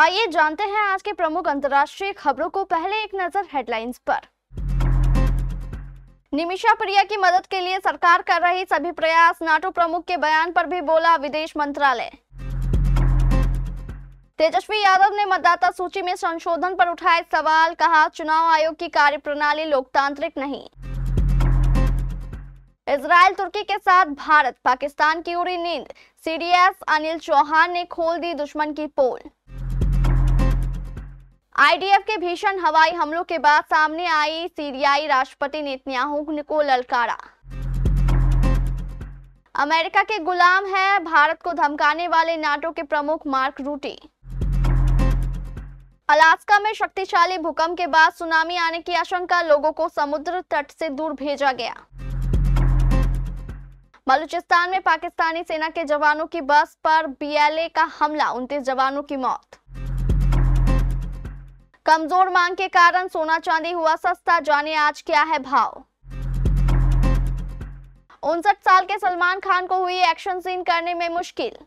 आइए जानते हैं आज के प्रमुख अंतर्राष्ट्रीय खबरों को। पहले एक नजर हेडलाइंस पर। निमिषा प्रिया की मदद के लिए सरकार कर रही सभी प्रयास, नाटो प्रमुख के बयान पर भी बोला विदेश मंत्रालय। तेजस्वी यादव ने मतदाता सूची में संशोधन पर उठाए सवाल, कहा चुनाव आयोग की कार्यप्रणाली लोकतांत्रिक नहीं। इजराइल तुर्की के साथ भारत पाकिस्तान की उड़ी नींद, सीडीएस अनिल चौहान ने खोल दी दुश्मन की पोल। आईडीएफ के भीषण हवाई हमलों के बाद सामने आई सीरियाई राष्ट्रपति नेतन्याहू को ललकारा। अमेरिका के गुलाम है भारत को धमकाने वाले नाटो के प्रमुख मार्क रूटे। अलास्का में शक्तिशाली भूकंप के बाद सुनामी आने की आशंका, लोगों को समुद्र तट से दूर भेजा गया। बलूचिस्तान में पाकिस्तानी सेना के जवानों की बस पर बीएलए का हमला, 29 जवानों की मौत। कमजोर मांग के कारण सोना चांदी हुआ सस्ता, जाने आज क्या है भाव। 59 साल के सलमान खान को हुई एक्शन सीन करने में मुश्किल।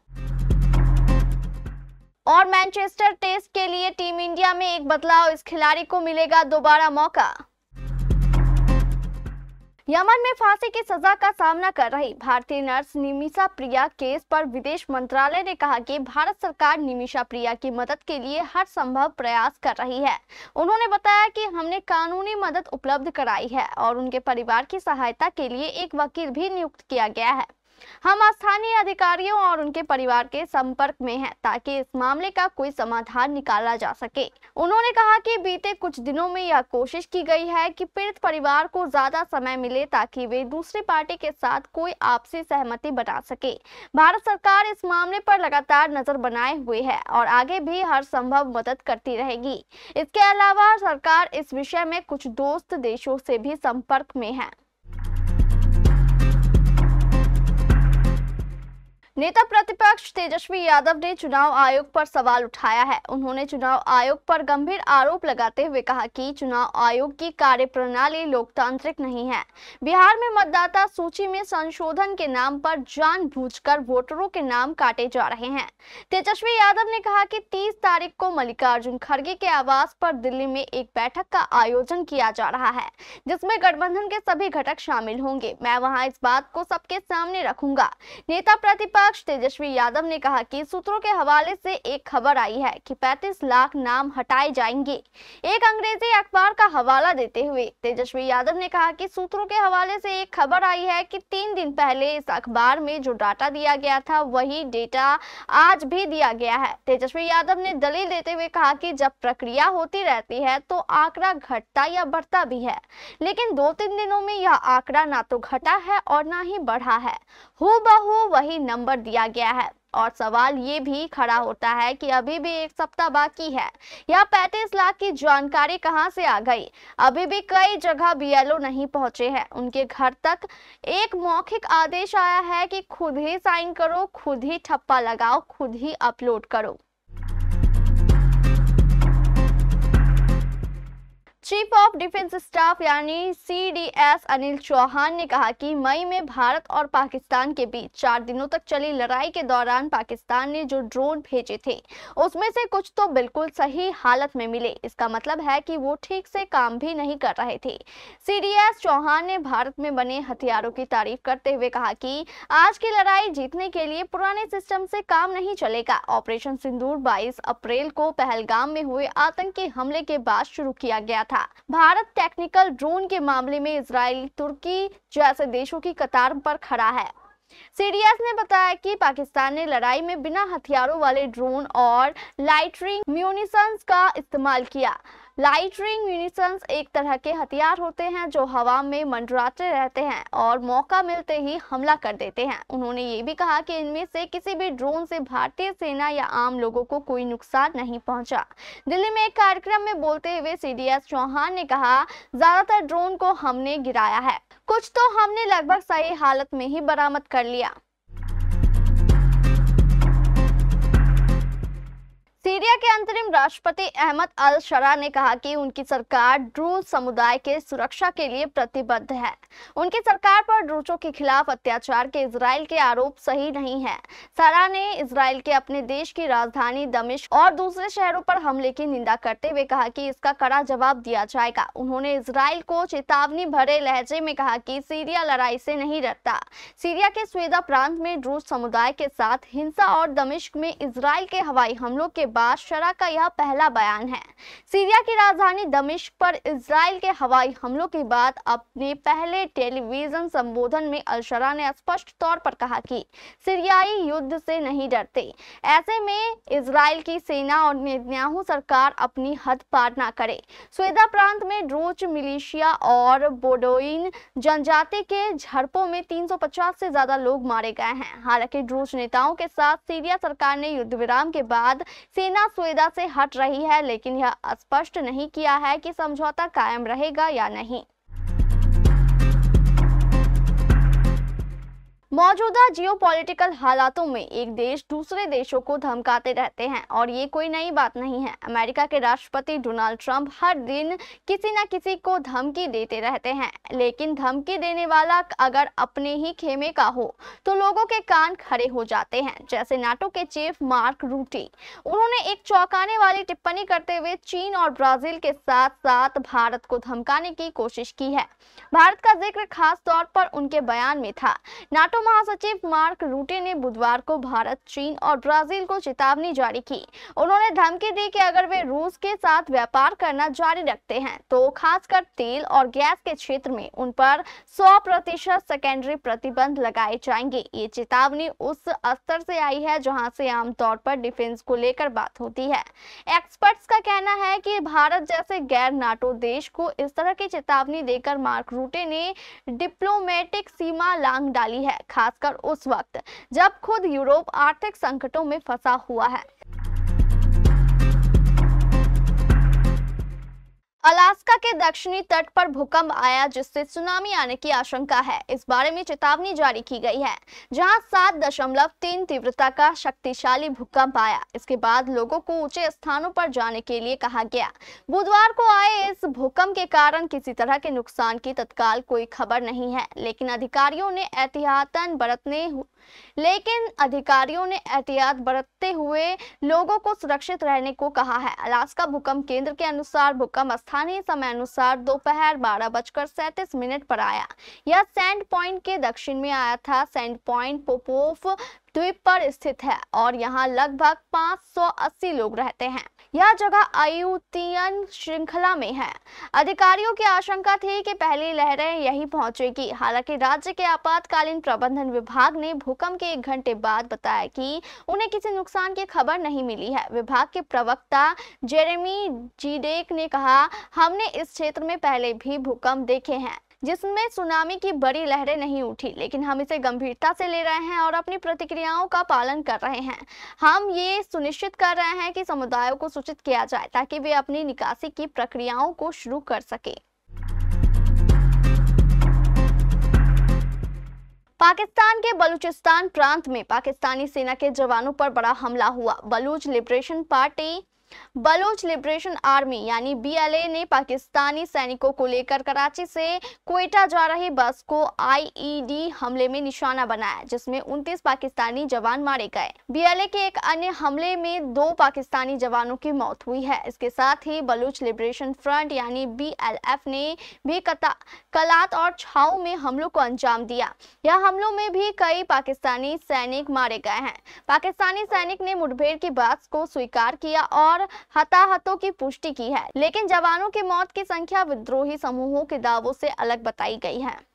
और मैनचेस्टर टेस्ट के लिए टीम इंडिया में एक बदलाव, इस खिलाड़ी को मिलेगा दोबारा मौका। यमन में फांसी की सजा का सामना कर रही भारतीय नर्स निमिषा प्रिया केस पर विदेश मंत्रालय ने कहा कि भारत सरकार निमिषा प्रिया की मदद के लिए हर संभव प्रयास कर रही है। उन्होंने बताया कि हमने कानूनी मदद उपलब्ध कराई है और उनके परिवार की सहायता के लिए एक वकील भी नियुक्त किया गया है। हम स्थानीय अधिकारियों और उनके परिवार के संपर्क में हैं ताकि इस मामले का कोई समाधान निकाला जा सके। उन्होंने कहा कि बीते कुछ दिनों में यह कोशिश की गई है कि पीड़ित परिवार को ज्यादा समय मिले ताकि वे दूसरी पार्टी के साथ कोई आपसी सहमति बना सके। भारत सरकार इस मामले पर लगातार नजर बनाए हुए है और आगे भी हर संभव मदद करती रहेगी। इसके अलावा सरकार इस विषय में कुछ दोस्त देशों से भी संपर्क में है। नेता प्रतिपक्ष तेजस्वी यादव ने चुनाव आयोग पर सवाल उठाया है। उन्होंने चुनाव आयोग पर गंभीर आरोप लगाते हुए कहा कि चुनाव आयोग की कार्यप्रणाली लोकतांत्रिक नहीं है। बिहार में मतदाता सूची में संशोधन के नाम पर जानबूझकर वोटरों के नाम काटे जा रहे हैं। तेजस्वी यादव ने कहा कि 30 तारीख को मल्लिकार्जुन खड़गे के आवास पर दिल्ली में एक बैठक का आयोजन किया जा रहा है जिसमें गठबंधन के सभी घटक शामिल होंगे। मैं वहां इस बात को सबके सामने रखूंगा। नेता प्रतिपक्ष तेजस्वी यादव ने कहा कि सूत्रों के हवाले से एक खबर आई है कि 35 लाख नाम हटाए जाएंगे। एक अंग्रेजी अखबार का हवाला देते हुए तेजस्वी यादव ने कहा कि सूत्रों के हवाले से एक खबर आई है कि 3 दिन पहले इस अखबार में जो डाटा दिया गया था वही डेटा आज भी दिया गया है। तेजस्वी यादव ने दलील देते हुए कहा कि जब प्रक्रिया होती रहती है तो आंकड़ा घटता या बढ़ता भी है, लेकिन 2-3 दिनों में यह आंकड़ा ना तो घटा है और ना ही बढ़ा है, हूबहू वही नंबर दिया गया है। और सवाल ये भी खड़ा होता है कि अभी भी 1 सप्ताह बाकी है। यह 35 लाख की जानकारी कहां से आ गई? अभी भी कई जगह बीएलओ नहीं पहुंचे हैं। उनके घर तक एक मौखिक आदेश आया है कि खुद ही साइन करो, खुद ही ठप्पा लगाओ, खुद ही अपलोड करो। चीफ ऑफ डिफेंस स्टाफ यानी सीडीएस अनिल चौहान ने कहा कि मई में भारत और पाकिस्तान के बीच 4 दिनों तक चली लड़ाई के दौरान पाकिस्तान ने जो ड्रोन भेजे थे उसमें से कुछ तो बिल्कुल सही हालत में मिले। इसका मतलब है कि वो ठीक से काम भी नहीं कर रहे थे। सीडीएस चौहान ने भारत में बने हथियारों की तारीफ करते हुए कहा कि आज की लड़ाई जीतने के लिए पुराने सिस्टम से काम नहीं चलेगा। ऑपरेशन सिंदूर 22 अप्रैल को पहलगाम में हुए आतंकी हमले के बाद शुरू किया गया था। भारत टेक्निकल ड्रोन के मामले में इजराइल तुर्की जैसे देशों की कतार पर खड़ा है। सीडीएस ने बताया कि पाकिस्तान ने लड़ाई में बिना हथियारों वाले ड्रोन और लाइटरिंग म्यूनिशंस का इस्तेमाल किया। लाइटरिंग म्यूनिशंस एक तरह के हथियार होते हैं जो हवा में मंडराते रहते हैं और मौका मिलते ही हमला कर देते हैं। उन्होंने ये भी कहा कि इनमें से किसी भी ड्रोन से भारतीय सेना या आम लोगों को कोई नुकसान नहीं पहुंचा। दिल्ली में एक कार्यक्रम में बोलते हुए सीडीएस चौहान ने कहा, ज्यादातर ड्रोन को हमने गिराया है, कुछ तो हमने लगभग सही हालत में ही बरामद कर लिया। सीरिया के अंतरिम राष्ट्रपति अहमद अल शरा ने कहा कि उनकी सरकार ड्रूज समुदाय के सुरक्षा के लिए प्रतिबद्ध है। उनकी सरकार पर ड्रूजों के खिलाफ अत्याचार के इजराइल के आरोप सही नहीं है। शरा ने इजराइल के अपने देश की राजधानी दमिश्क और दूसरे शहरों पर हमले की निंदा करते हुए कहा कि इसका कड़ा जवाब दिया जाएगा। उन्होंने इजराइल को चेतावनी भरे लहजे में कहा कि सीरिया लड़ाई से नहीं डरता। सीरिया के स्वेदा प्रांत में ड्रूज समुदाय के साथ हिंसा और दमिश्क में इजराइल के हवाई हमलों के बाद शरा का यह पहला बयान है। सीरिया की राजधानी दमिश्क पर इजराइल के हवाई हमलों के बाद अपने पहले टेलीविजन संबोधन में अल शरा ने स्पष्ट तौर पर कहा कि सीरियाई युद्ध से नहीं डरते। ऐसे में इजराइल की सेना और नेतन्याहू सरकार अपनी हद पार ना करे। स्वेदा प्रांत में ड्रूज मिलिशिया और बोडोइन जनजाति के झड़पों में 350 से ज्यादा लोग मारे गए हैं। हालांकि ड्रूज नेताओं के साथ सीरिया सरकार ने युद्ध विराम के बाद सेना स्वेदा से हट रही है, लेकिन यह स्पष्ट नहीं किया है कि समझौता कायम रहेगा या नहीं। मौजूदा जियोपॉलिटिकल हालातों में एक देश दूसरे देशों को धमकाते रहते हैं और ये कोई नई बात नहीं है। अमेरिका के राष्ट्रपति डोनाल्ड ट्रंप हर दिन किसी न किसी को धमकी देते रहते हैं, लेकिन धमकी देने वाला अगर अपने ही खेमे का हो तो लोगों के कान खड़े हो जाते हैं। जैसे नाटो के चीफ मार्क रूटे, उन्होंने एक चौंकाने वाली टिप्पणी करते हुए चीन और ब्राजील के साथ साथ भारत को धमकाने की कोशिश की है। भारत का जिक्र खास तौर पर उनके बयान में था। नाटो महासचिव मार्क रूटे ने बुधवार को भारत, चीन और ब्राजील को चेतावनी जारी की। उन्होंने धमकी दी कि अगर वे रूस के साथ व्यापार करना जारी रखते हैं तो खासकर तेल और गैस के क्षेत्र में उन पर 100% सेकेंडरी प्रतिबंध लगाए जाएंगे। ये चेतावनी उस स्तर से आई है जहां से आमतौर पर डिफेंस को लेकर बात होती है। एक्सपर्ट्स का कहना है कि भारत जैसे गैर नाटो देश को इस तरह की चेतावनी देकर मार्क रूटे ने डिप्लोमेटिक सीमा लांघ डाली है, खासकर उस वक्त जब खुद यूरोप आर्थिक संकटों में फंसा हुआ है। अलास्का के दक्षिणी तट पर भूकंप आया जिससे सुनामी आने की आशंका है। इस बारे में चेतावनी जारी की गई है, जहां 7.3 तीव्रता का शक्तिशाली भूकंप आया। इसके बाद लोगों को ऊंचे स्थानों पर जाने के लिए कहा गया। बुधवार को आए इस भूकंप के कारण किसी तरह के नुकसान की तत्काल कोई खबर नहीं है, लेकिन अधिकारियों ने एहतियात बरतते हुए लोगों को सुरक्षित रहने को कहा है। अलास्का भूकंप केंद्र के अनुसार भूकंप स्थानीय समय अनुसार दोपहर 12:37 पर आया। यह सैंड पॉइंट के दक्षिण में आया था। सैंड पॉइंट पोपोफ द्वीप पर स्थित है और यहाँ लगभग 580 लोग रहते हैं। यह जगह आयुतियन श्रृंखला में है। अधिकारियों की आशंका थी कि पहली लहरें यहीं पहुंचेगी। हालांकि राज्य के आपातकालीन प्रबंधन विभाग ने भूकंप के 1 घंटे बाद बताया कि उन्हें किसी नुकसान की खबर नहीं मिली है। विभाग के प्रवक्ता जेरेमी जीडेक ने कहा, हमने इस क्षेत्र में पहले भी भूकंप देखे हैं जिसमें सुनामी की बड़ी लहरें नहीं उठी, लेकिन हम इसे गंभीरता से ले रहे हैं और अपनी प्रतिक्रियाओं का पालन कर रहे हैं। हम ये सुनिश्चित कर रहे हैं कि समुदायों को सूचित किया जाए ताकि वे अपनी निकासी की प्रक्रियाओं को शुरू कर सके। पाकिस्तान के बलूचिस्तान प्रांत में पाकिस्तानी सेना के जवानों पर बड़ा हमला हुआ। बलूच लिबरेशन आर्मी यानी BLA ने पाकिस्तानी सैनिकों को लेकर कराची से क्वेटा जा रही बस को IED हमले में निशाना बनाया, जिसमें 29 पाकिस्तानी जवान मारे गए। BLA के एक अन्य हमले में 2 पाकिस्तानी जवानों की मौत हुई है। इसके साथ ही बलूच लिबरेशन फ्रंट यानी BLF ने भी कलात और छाऊ में हमलों को अंजाम दिया। यह हमलों में भी कई पाकिस्तानी सैनिक मारे गए हैं। पाकिस्तानी सैनिक ने मुठभेड़ की बात को स्वीकार किया और हताहतों की पुष्टि की है, लेकिन जवानों की मौत की संख्या विद्रोही समूहों के दावों से अलग बताई गई है।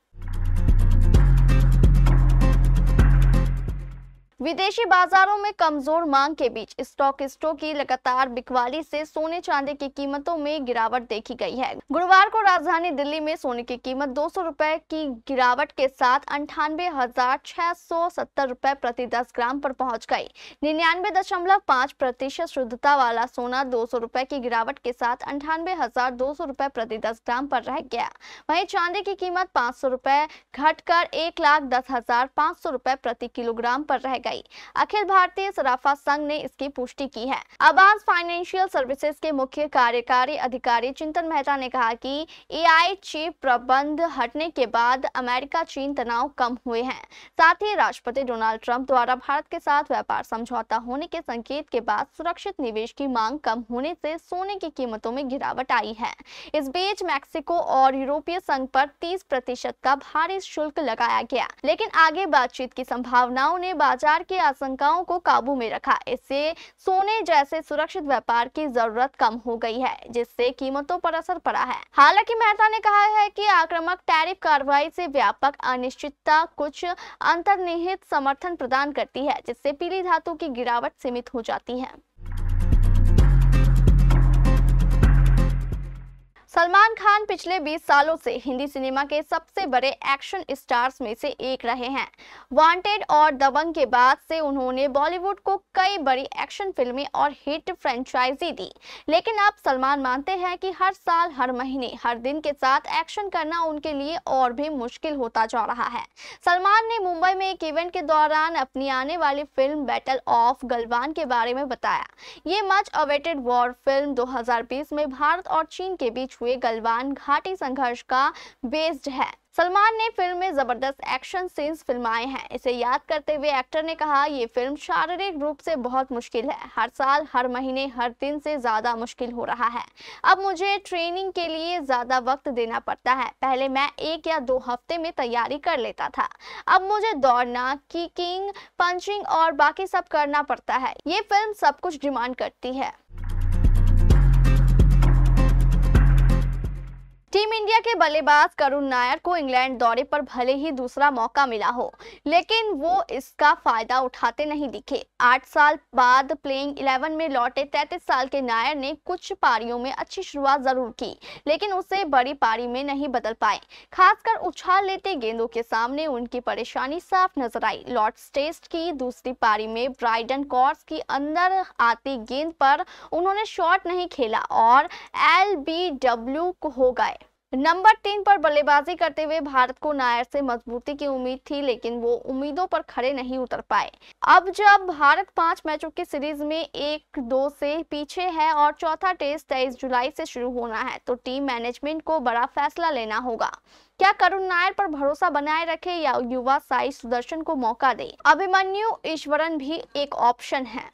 विदेशी बाजारों में कमजोर मांग के बीच स्टॉकिस्टों की लगातार बिकवाली से सोने चांदी की कीमतों में गिरावट देखी गई है। गुरुवार को राजधानी दिल्ली में सोने की कीमत 200 रुपए की गिरावट के साथ 98,670 रुपए प्रति 10 ग्राम पर पहुंच गई। 99.5% शुद्धता वाला सोना 200 रुपए की गिरावट के साथ 98,200 रुपए प्रति 10 ग्राम पर रह गया। वहीं चांदी की कीमत 500 रुपए घटकर 1,10,500 रुपए प्रति किलोग्राम पर रह गई। गई। अखिल भारतीय सराफा संघ ने इसकी पुष्टि की है। आवास फाइनेंशियल सर्विसेज के मुख्य कार्यकारी अधिकारी चिंतन मेहता ने कहा कि एआई चीफ प्रबंध हटने के बाद अमेरिका चीन तनाव कम हुए हैं। साथ ही राष्ट्रपति डोनाल्ड ट्रंप द्वारा भारत के साथ व्यापार समझौता होने के संकेत के बाद सुरक्षित निवेश की मांग कम होने से सोने की कीमतों में गिरावट आई है। इस बीच मैक्सिको और यूरोपीय संघ पर 30% का भारी शुल्क लगाया गया, लेकिन आगे बातचीत की संभावनाओं ने बाजार की आशंकाओं को काबू में रखा। इससे सोने जैसे सुरक्षित व्यापार की जरूरत कम हो गई है, जिससे कीमतों पर असर पड़ा है। हालांकि मेहता ने कहा है कि आक्रामक टैरिफ कार्रवाई से व्यापक अनिश्चितता कुछ अंतर्निहित समर्थन प्रदान करती है, जिससे पीली धातु की गिरावट सीमित हो जाती है। सलमान खान पिछले 20 सालों से हिंदी सिनेमा के सबसे बड़े एक्शन स्टार्स में से एक रहे हैं। वांटेड और दबंग के बाद से उन्होंने बॉलीवुड को कई बड़ी एक्शन फिल्में और हिट फ्रेंचाइजी दी, लेकिन अब सलमान मानते हैं कि हर साल, हर महीने, हर दिन के साथ एक्शन करना उनके लिए और भी मुश्किल होता जा रहा है। सलमान ने मुंबई में एक इवेंट के दौरान अपनी आने वाली फिल्म बैटल ऑफ गलवान के बारे में बताया। ये मच अवेटेड वॉर फिल्म 2020 में भारत और चीन के बीच हुए गलवान घाटी संघर्ष का बेस्ड है। सलमान ने फिल्म में जबरदस्त एक्शन सीन्स फिल्माए हैं। इसे याद करते हुए एक्टर ने कहा, ये फिल्म शारीरिक रूप से बहुत मुश्किल है। हर साल, हर महीने, हर दिन से ज्यादा मुश्किल हो रहा है। अब मुझे ट्रेनिंग के लिए ज्यादा वक्त देना पड़ता है। पहले मैं 1 या 2 हफ्ते में तैयारी कर लेता था। अब मुझे दौड़ना, किकिंग, पंचिंग और बाकी सब करना पड़ता है। ये फिल्म सब कुछ डिमांड करती है। टीम इंडिया के बल्लेबाज करुण नायर को इंग्लैंड दौरे पर भले ही दूसरा मौका मिला हो, लेकिन वो इसका फायदा उठाते नहीं दिखे। 8 साल बाद प्लेइंग 11 में लौटे 33 साल के नायर ने कुछ पारियों में अच्छी शुरुआत जरूर की, लेकिन उसे बड़ी पारी में नहीं बदल पाए। खासकर उछाल लेते गेंदों के सामने उनकी परेशानी साफ नजर आई। लॉर्ड्स टेस्ट की दूसरी पारी में ब्राइडन कॉर्स की अंदर आती गेंद पर उन्होंने शॉट नहीं खेला और LBW हो गए। नंबर 3 पर बल्लेबाजी करते हुए भारत को नायर से मजबूती की उम्मीद थी, लेकिन वो उम्मीदों पर खरे नहीं उतर पाए। अब जब भारत 5 मैचों की सीरीज में 1-2 से पीछे है और चौथा टेस्ट 23 जुलाई से शुरू होना है, तो टीम मैनेजमेंट को बड़ा फैसला लेना होगा। क्या करुण नायर पर भरोसा बनाए रखे या युवा साई सुदर्शन को मौका दे? अभिमन्यु ईश्वरन भी एक ऑप्शन है।